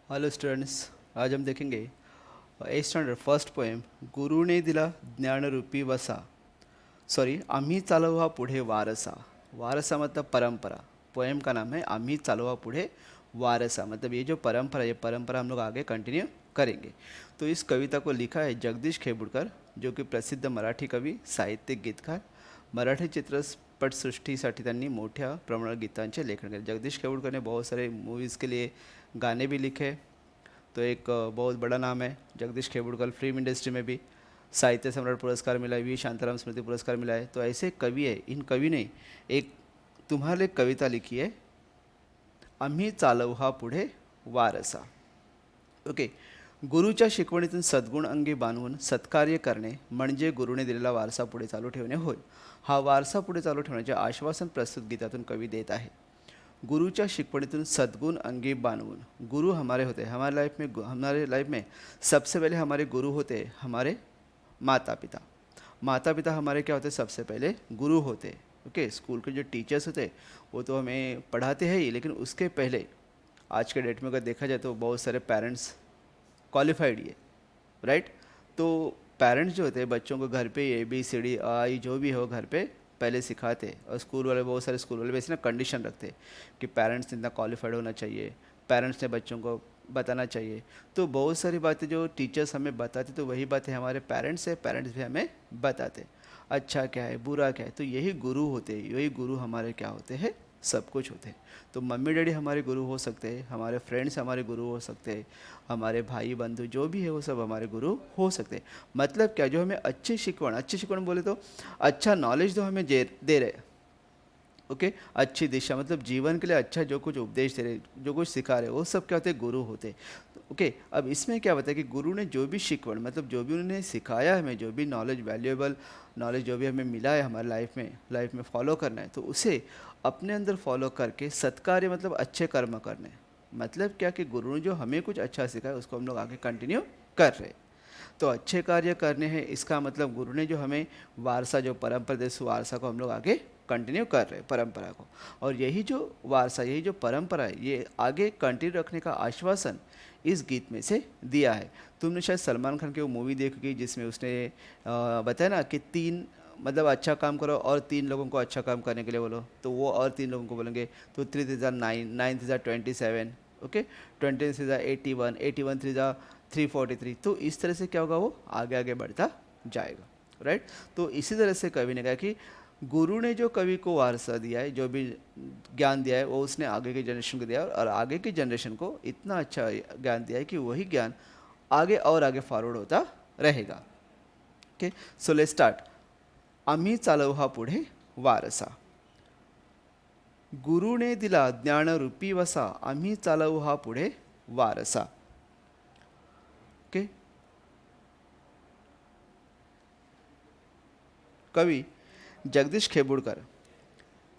Hello students, आज हम देखेंगे एट स्टँडर्ड फर्स्ट पोएम गुरुने दिला ज्ञानरूपी वसा. सॉरी, आम्ही चालवा पुढे वारसा. वारसा मतलब परंपरा. पोएम का नाम है आम्ही चालवा पुढे वारसा. मतलब ये जो परंपरा है, ये परंपरा हम लोग आगे कंटिन्यू करेंगे. तो इस कविता को लिखा है जगदीश खेबुडकर, जो कि प्रसिद्ध मराठी कवी, साहित्यिक, गीतकार. मराठी चित्रपट सृष्टीसाठी त्यांनी मोठ्या प्रमाणात गीतांचे लेखन केले. जगदीश खेबुडकर ने बहुत सारे मूवीज़ के लिए गाने भी लिखे. तो एक बहुत बड़ा नाम है जगदीश खेबुडकर. फिल्म इंडस्ट्री में भी साहित्य सम्राट पुरस्कार मिला है, वी शांताराम स्मृति पुरस्कार मिला है. तो ऐसे कवि है. इन कवि ने एक तुम्हाला एक कविता लिखी है, आम्ही चालवू हा पुढे वारसा. ओके. गुरुच्या शिकवणीतून सद्गुण अंगी बांधून सत्कार्य करणे म्हणजे गुरुने दिलेला वारसा पुढे चालू ठेवणे होय. हा वारसा पुढे चालू ठेवण्याचे आश्वासन प्रस्तुत गीतातून कवी देत आहे. गुरुच्या शिकवणीतून सद्गुण अंगी बांधून. गुरु हमारे होते हमारे लाइफ में सबसे पहले हमारे गुरु होते हमारे माता पिता. माता पिता हमारे क्या होते, सबसे पहले गुरु होते. ओके. स्कूल के जो टीचर्स होते वो तो हमें पढ़ाते हैं ही, लेकिन उसके पहले आज के डेट में अगर देखा जाए तो बहुत सारे पेरेंट्स क्वालिफाइड ही है, राइट. तो पेरेंट्स जो होते हैं बच्चों को घर पे A B C D I जो भी हो घर पे पहले सिखाते. और स्कूल वाले, बहुत सारे स्कूल वाले वैसे ना कंडीशन रखते कि पेरेंट्स इतना क्वालिफाइड होना चाहिए, पेरेंट्स ने बच्चों को बताना चाहिए. तो बहुत सारी बातें जो टीचर्स हमें बताते तो वही बातें हमारे पेरेंट्स है, पेरेंट्स भी हमें बताते. अच्छा क्या है, बुरा क्या है. तो यही गुरु होते हैं, यही गुरु हमारे क्या होते हैं, सब कुछ होते हैं. तो मम्मी डैडी हमारे गुरु हो सकते हैं, हमारे फ्रेंड्स हमारे गुरु हो सकते हैं, हमारे भाई बंधु जो भी है वो सब हमारे गुरु हो सकते हैं. मतलब क्या, जो हमें अच्छी शिकवण बोले तो अच्छा नॉलेज जो हमें दे रहे. ओके. अच्छी दिशा मतलब जीवन के लिए अच्छा जो कुछ उपदेश दे रहे, जो कुछ सिखा रहे, वो सब क्या होते हैं, गुरु होते. ओके. अब इसमें क्या होता है कि गुरु ने जो भी शिकवण मतलब जो भी उन्होंने सिखाया हमें, जो भी नॉलेज, वैल्यूएबल नॉलेज जो भी हमें मिला है हमारे लाइफ में फॉलो करना है, तो उसे अपने अंदर फॉलो करके सत्कार्य मतलब अच्छे कर्म करने. मतलब क्या कि गुरु ने जो हमें कुछ अच्छा सिखाया उसको हम लोग आगे कंटिन्यू कर रहे हैं. तो अच्छे कार्य करने हैं, इसका मतलब गुरु ने जो हमें वारसा, जो परंपरा दे, उस वारसा को हम लोग आगे कंटिन्यू कर रहे हैं, परंपरा को. और यही जो वारसा, यही जो परंपरा है, ये आगे कंटिन्यू रखने का आश्वासन इस गीत में से दिया है. तुमने शायद सलमान खान की वो मूवी देखी जिसमें उसने बताया ना कि तीन मतलब अच्छा काम करो और तीन लोगों को अच्छा काम करने के लिए बोलो, तो वो और तीन लोगों को बोलेंगे. तो 3 3 9, 9 3 27. ओके. 20 3 81, 3 43. तो इस तरह से क्या होगा, वो आगे आगे बढ़ता जाएगा, राइट. तो इसी तरह से कवि ने कहा कि गुरु ने जो कवि को वारसा दिया है, जो भी ज्ञान दिया है, वो उसने आगे की जनरेशन को दिया है. और आगे की जनरेशन को इतना अच्छा ज्ञान दिया है कि वही ज्ञान आगे और आगे फॉरवर्ड होता रहेगा. ओके. So let's start. आम्ही चालवू हा पुढे वारसा. गुरुने दिला ज्ञानरूपी वसा, आम्ही चालवू हा पुढे वारसा. ओके. कवि जगदीश खेबुडकर.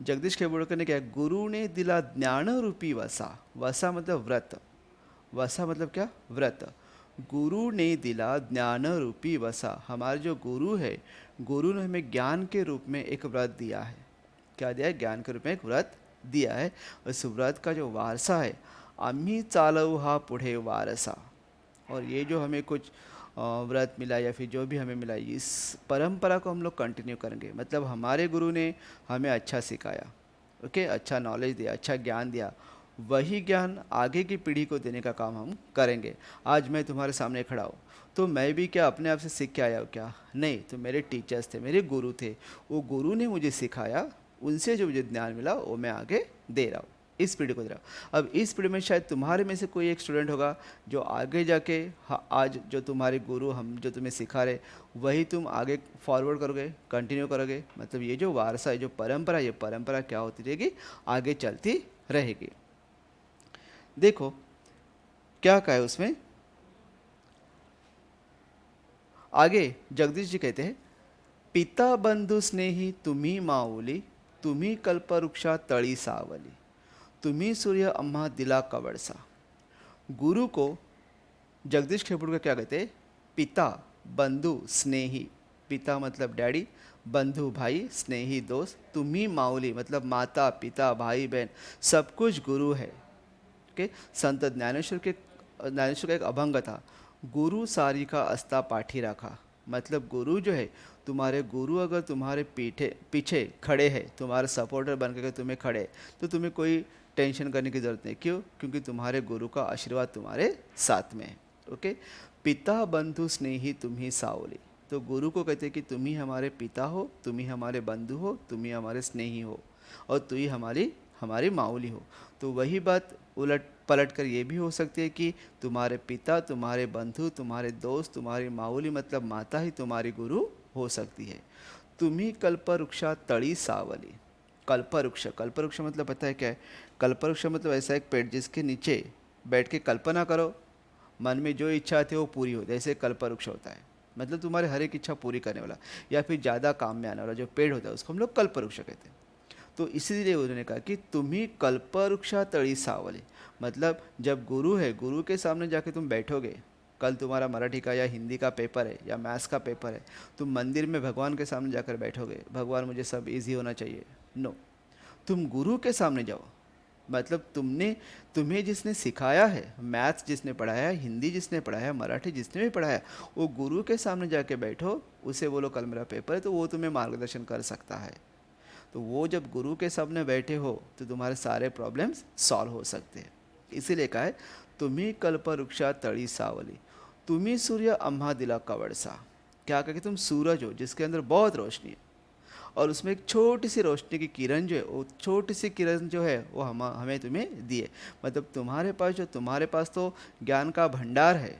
जगदीश खेबुडकर ने क्या, गुरु ने दिला ज्ञानरूपी वसा. वसा मतलब व्रत. वसा मतलब क्या, व्रत. गुरु ने दिला ज्ञानरूपी वसा. हमारे जो गुरु है, गुरु ने हमें ज्ञान के रूप में एक व्रत दिया है. क्या दिया है, ज्ञान के रूप में एक व्रत दिया है. उस व्रत का जो वारसा है, आम्ही चालवू हा पुढे वारसा. और ये जो हमें कुछ व्रत मिला या फिर जो भी हमें मिला, इस परंपरा को हम लोग कंटिन्यू करेंगे. मतलब हमारे गुरु ने हमें अच्छा सिखाया, ओके, अच्छा नॉलेज दिया, अच्छा ज्ञान दिया, वही ज्ञान आगे की पीढ़ी को देने का काम हम करेंगे. आज मैं तुम्हारे सामने खड़ा हूँ तो मैं भी क्या अपने आप से सीख के आया हूँ क्या, नहीं. तो मेरे टीचर्स थे, मेरे गुरु थे, वो गुरु ने मुझे सिखाया, उनसे जो मुझे ज्ञान मिला वो मैं आगे दे रहा हूँ, इस पीढ़ी को दे रहा हूँ. अब इस पीढ़ी में शायद तुम्हारे में से कोई एक स्टूडेंट होगा जो आगे जाके आज जो तुम्हारे गुरु हम जो तुम्हें सिखा रहे वही तुम आगे फॉरवर्ड करोगे, कंटिन्यू करोगे. मतलब ये जो वारसा है, जो परंपरा, ये परंपरा क्या होती रहेगी, आगे चलती रहेगी. देखो क्या कहा है उसमें आगे. जगदीश जी कहते हैं, पिता बंधु स्नेही तुम्ही माऊली, तुम्ही कल्पवृक्षा तळी सावली, तुम्ही सूर्य अम्हा दिला कवडसा. गुरु को जगदीश खेपुड़कर क्या कहते हैं, पिता, बंधु, स्नेही. पिता मतलब डैडी, बंधु भाई, स्नेही दोस्त, तुम्ही माऊली मतलब माता पिता भाई बहन, सब कुछ गुरु है. ओके. संत ज्ञानेश्वर के ज्ञानेश्वर का एक अभंग था, गुरु सारी का अस्ता पाठी रखा। मतलब गुरु जो है, तुम्हारे गुरु अगर तुम्हारे पीठे पीछे खड़े हैं, तुम्हारे सपोर्टर बन के तुम्हें खड़े, तो तुम्हें कोई टेंशन करने की ज़रूरत नहीं। क्यों? क्योंकि तुम्हारे गुरु का आशीर्वाद तुम्हारे साथ में है। ओके। पिता बंधु स्नेही तुम ही सावली। तो गुरु को कहते हैं कि तुम ही हमारे पिता हो, तुम ही हमारे बंधु हो, तुम ही हमारे स्नेही हो, और तू ही हमारी हमारी माऊली हो। तो वही बात उलट पलट कर ये भी हो सकती है कि तुम्हारे पिता, तुम्हारे बंधु, तुम्हारे दोस्त, तुम्हारी माऊली मतलब माता ही तुम्हारी गुरु हो सकती है। तुम्ही कल्पवृक्षा तड़ी सावली। कल्पवृक्ष, कल्पवृक्ष मतलब पता है क्या है? कल्पवृक्ष मतलब ऐसा एक पेड़ जिसके नीचे बैठ के कल्पना करो, मन में जो इच्छा आती है वो पूरी हो, जैसे कल्पवृक्ष होता है। मतलब तुम्हारे हर एक इच्छा पूरी करने वाला, या फिर ज़्यादा काम में आने वाला जो पेड़ होता है उसको हम लोग कल्पवृक्ष कहते हैं। तो इसीलिए उन्होंने कहा कि तुम ही कल्पवृक्षा तड़ी सावली। मतलब जब गुरु है, गुरु के सामने जाके तुम बैठोगे, कल तुम्हारा मराठी का या हिंदी का पेपर है या मैथ्स का पेपर है, तुम मंदिर में भगवान के सामने जाकर बैठोगे, भगवान मुझे सब इजी होना चाहिए, नो। तुम गुरु के सामने जाओ, मतलब तुम्हें जिसने सिखाया है, मैथ्स जिसने पढ़ाया है, हिंदी जिसने पढ़ाया है, मराठी जिसने भी पढ़ाया है, वो गुरु के सामने जाके बैठो, उसे बोलो कल मेरा पेपर है, तो वो तुम्हें मार्गदर्शन कर सकता है। तो वो जब गुरु के सामने बैठे हो तो तुम्हारे सारे प्रॉब्लम्स सॉल्व हो सकते हैं। इसीलिए कहा है तुम्ही कल्पवृक्षा तड़ी सावली, तुम्ही सूर्य अम्हा दिला कवड़सा। क्या कहा कि तुम सूरज हो जिसके अंदर बहुत रोशनी है, और उसमें एक छोटी सी रोशनी की किरण जो है, वो छोटी सी किरण जो है वो हमें तुम्हें दिए। मतलब तुम्हारे पास तो ज्ञान का भंडार है,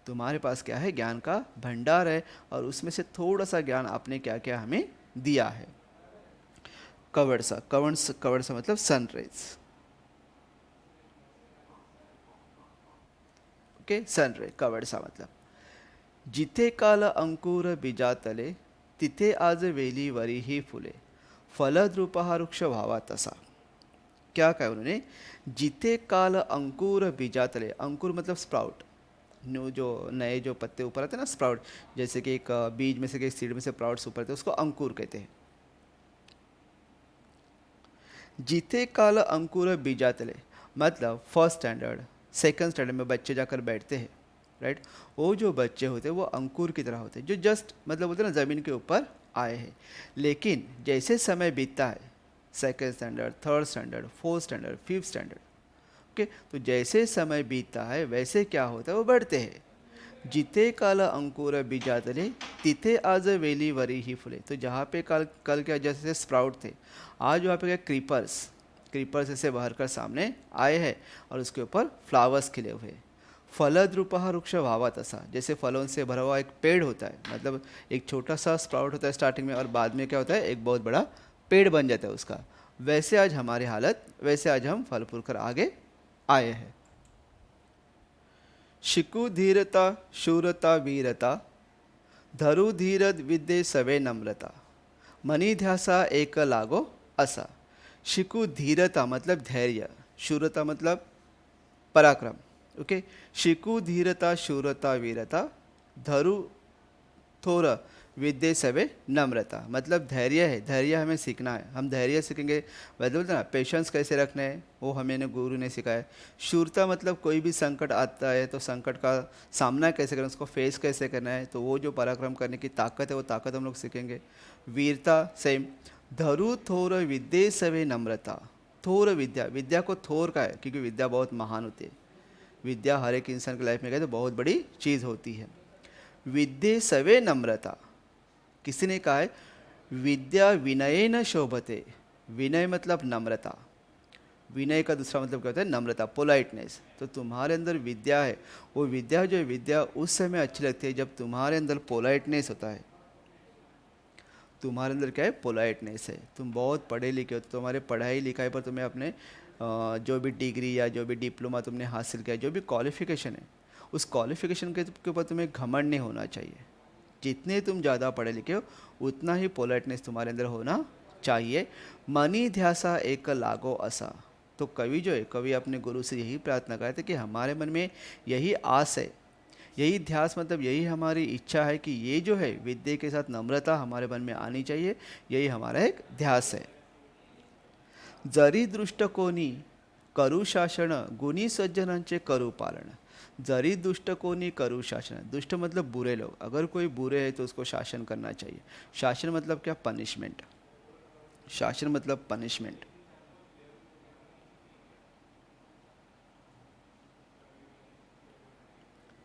तुम्हारे पास क्या है? ज्ञान का भंडार है, और उसमें से थोड़ा सा ज्ञान आपने क्या क्या हमें दिया है। कवड़सा मतलब सनराइज। ओके, सनराइज कवड़सा मतलब जिथे काल अंकुर बीजातले, तिथे आज वेली वरी ही फुले, फलद्रुपहा वृक्ष व्हावा तसा। क्या कहा उन्होंने? जिथे काल अंकुर बीजातले, अंकुर मतलब स्प्राउट, न्यू जो नए जो पत्ते ऊपर आते हैं ना, स्प्राउट, जैसे कि एक बीज में से, एक सीड में से स्प्राउट्स ऊपर आते हैं, उसको अंकुर कहते हैं। जिथे काल अंकुर बीजातले मतलब फर्स्ट स्टैंडर्ड, सेकंड स्टैंडर्ड में बच्चे जाकर बैठते हैं, राइट। वो जो बच्चे होते हैं वो अंकुर की तरह होते हैं, जो जस्ट मतलब बोलते हैं ना ज़मीन के ऊपर आए हैं। लेकिन जैसे समय बीतता है, second standard, third standard, fourth standard, fifth standard, okay, तो जैसे समय बीतता है वैसे क्या होता है, वो बढ़ते हैं। जिथे काल अंकुर बीजातले, तिथे आज वेली वरी ही फुले। तो जहाँ पे कल कल क्या जैसे स्प्राउट थे, आज वहाँ पे क्या क्रीपर्स ऐसे बहर कर सामने आए हैं, और उसके ऊपर फ्लावर्स खिले हुए। फलद्रुपहा वृक्ष व्हावा तसा, जैसे फलों से भरा हुआ एक पेड़ होता है, मतलब एक छोटा सा स्प्राउट होता है स्टार्टिंग में, और बाद में क्या होता है, एक बहुत बड़ा पेड़ बन जाता है उसका। वैसे आज हमारी हालत, वैसे आज हम फल फूल कर आगे आए हैं। शिकु धीरता शूरता वीरता, धरु धीरद विद्ये सवे नम्रता, मनी ध्यासा एक लागो असा। शिकु धीरता मतलब धैर्य, शूरता मतलब पराक्रम, ओके। शिकु धीरता शूरता वीरता, धरु थोर विद्ये सवे नम्रता मतलब धैर्य है, धैर्य हमें सीखना है, हम धैर्य सीखेंगे। वैसे बोलते ना पेशेंस कैसे रखना है, वो हमें गुरु ने सिखाया। शूरता मतलब कोई भी संकट आता है तो संकट का सामना कैसे करना, उसको फेस कैसे करना है, तो वो जो पराक्रम करने की ताकत है वो ताकत हम लोग सीखेंगे। वीरता सेम। धरु थोर विद्ये सवे नम्रता, थोर विद्या, विद्या को थोर का है क्योंकि विद्या बहुत महान होती है। विद्या हर एक इंसान की लाइफ में गए तो बहुत बड़ी चीज़ होती है। विद्ये सवे नम्रता, किसी ने कहा है विद्या विनय न शोभते। विनय मतलब नम्रता, विनय का दूसरा मतलब क्या होता है, नम्रता, पोलाइटनेस। तो तुम्हारे अंदर विद्या है, वो विद्या जो है, विद्या उस समय अच्छी लगती है जब तुम्हारे अंदर पोलाइटनेस होता है। तुम्हारे अंदर क्या है, पोलाइटनेस है। तुम बहुत पढ़े लिखे हो तो तुम्हारे पढ़ाई लिखाई पर तुम्हें अपने जो भी डिग्री या जो भी डिप्लोमा तुमने हासिल किया, जो भी क्वालिफिकेशन है, उस क्वालिफिकेशन के ऊपर तुम्हें घमंड नहीं होना चाहिए। जितने तुम ज़्यादा पढ़े लिखे हो उतना ही पोलाइटनेस तुम्हारे अंदर होना चाहिए। मनी ध्यासा एक लागो असा। तो कवि जो है, कवि अपने गुरु से यही प्रार्थना करते कि हमारे मन में यही आस है, यही ध्यास मतलब यही हमारी इच्छा है कि ये जो है विद्या के साथ नम्रता हमारे मन में आनी चाहिए, यही हमारा एक ध्यास है। जरी दृष्ट कोणी करू शासन, गुणी सज्जनांचे करू पालन। जरी दुष्ट कोणी करू शासन, दुष्ट मतलब बुरे लोग, अगर कोई बुरे है तो उसको शासन करना चाहिए। शासन मतलब क्या? पनिशमेंट। शासन मतलब पनिशमेंट।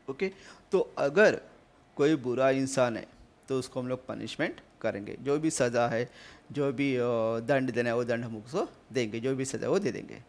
ओके, तो अगर कोई बुरा इंसान है तो उसको हम लोग पनिशमेंट करेंगे, जो भी सज़ा है, जो भी दंड देना है वो दंड हम उसको देंगे, जो भी सज़ा है वो दे देंगे।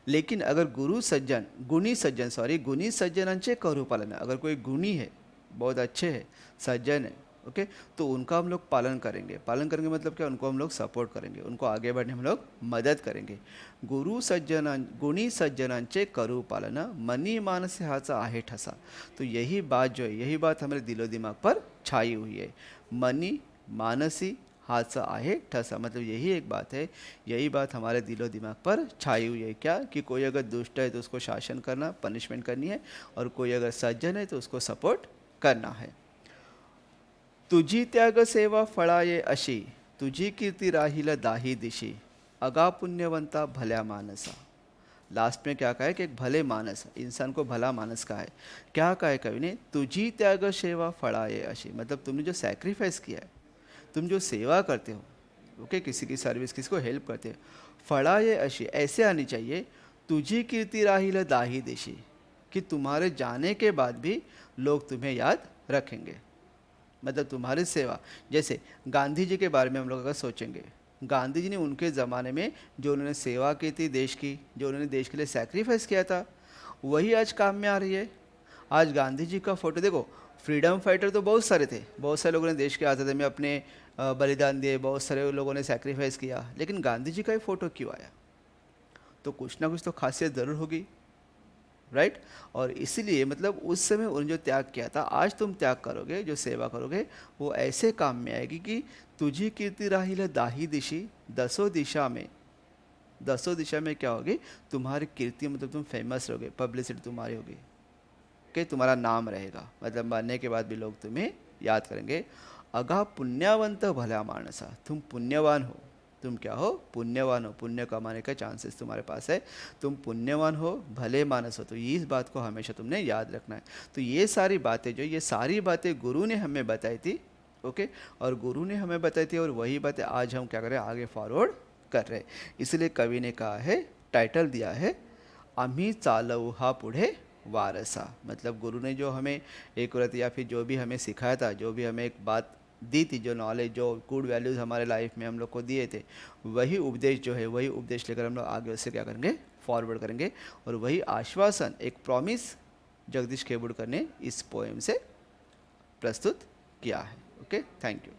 लेकिन अगर गुरु सज्जन गुणी सज्जन सॉरी गुणी सज्जनांचे करू पालन, अगर कोई गुणी है, बहुत अच्छे है, सज्जन है, ओके, तो उनका हम लोग पालन करेंगे। पालन करेंगे मतलब क्या? उनको हम लोग सपोर्ट करेंगे, उनको आगे बढ़ने हम लोग मदद करेंगे। गुरु सज्जना गुणी सज्जनांचे करू पालन, मनी मानस हाचा आहे ठसा। तो यही बात जो है, यही बात हमारे दिलो दिमाग पर छाई हुई है। मनी मानसी हादसा आहे ठसा, मतलब यही एक बात है, यही बात हमारे दिलो दिमाग पर छाई हुई है। क्या? कि कोई अगर दुष्ट है तो उसको शासन करना, पनिशमेंट करनी है, और कोई अगर सज्जन है तो उसको सपोर्ट करना है। तुझी त्याग सेवा फळाये अशी, तुझी कीर्ती राहील दाही दिशी, अगा पुण्यवंता भल्या मानसा। लास्ट में क्या कहा है? कि एक भले मानस, इंसान को भला मानस कहा है। क्या कहा है कवि ने? तुझी त्याग सेवा फळाये अशी, मतलब तुमने जो सैक्रिफाइस किया है, तुम जो सेवा करते हो, ओके, किसी की सर्विस, किसी को हेल्प करते हो, फळाये अशी, ऐसे आनी चाहिए, तुझी कीर्ती राहील दाही दिशी, कि तुम्हारे जाने के बाद भी लोग तुम्हें याद रखेंगे। मतलब तुम्हारी सेवा, जैसे गांधी जी के बारे में हम लोग अगर सोचेंगे, गांधी जी ने उनके ज़माने में जो उन्होंने सेवा की थी देश की, जो उन्होंने देश के लिए सैक्रिफाइस किया था, वही आज काम में आ रही है। आज गांधी जी का फोटो देखो, फ्रीडम फाइटर तो बहुत सारे थे, बहुत सारे लोगों ने देश के आज़ादी में अपने बलिदान दिए, बहुत सारे लोगों ने सैक्रिफाइस किया, लेकिन गांधी जी का ही फ़ोटो क्यों आया? तो कुछ ना कुछ तो खासियत ज़रूर होगी, राइट। और इसीलिए मतलब उस समय उन्होंने जो त्याग किया था, आज तुम त्याग करोगे, जो सेवा करोगे, वो ऐसे काम में आएगी कि तुझी कीर्ति राहिल दाही दिशी, दसों दिशा में, दसों दिशा में क्या होगी? तुम्हारी कीर्ति, मतलब तुम फेमस रहोगे, पब्लिसिटी तुम्हारी होगी, कि तुम्हारा नाम रहेगा, मतलब मरने के बाद भी लोग तुम्हें याद करेंगे। अगा पुण्यवंत भला मानसा, तुम पुण्यवान हो, तुम क्या हो? पुण्यवान हो, पुण्य कमाने का चांसेस तुम्हारे पास है, तुम पुण्यवान हो, भले मानस हो। तो ये इस बात को हमेशा तुमने याद रखना है। तो ये सारी बातें, जो ये सारी बातें गुरु ने हमें बताई थी, ओके, और गुरु ने हमें बताई थी, और वही बातें आज हम क्या कर रहे हैं? आगे फॉरवर्ड कर रहे हैं। इसलिए कवि ने कहा है, टाइटल दिया है, आम्ही चालवू हा पुढे वारसा। मतलब गुरु ने जो हमें एक व्रत या फिर जो भी हमें सिखाया था, जो भी हमें एक बात दी थी, जो नॉलेज, जो गुड वैल्यूज़ हमारे लाइफ में हम लोग को दिए थे, वही उपदेश जो है, वही उपदेश लेकर हम लोग आगे उससे क्या करेंगे? फॉरवर्ड करेंगे। और वही आश्वासन, एक प्रॉमिस जगदीश खेबुड़कर ने इस पोएम से प्रस्तुत किया है। Okay, thank you.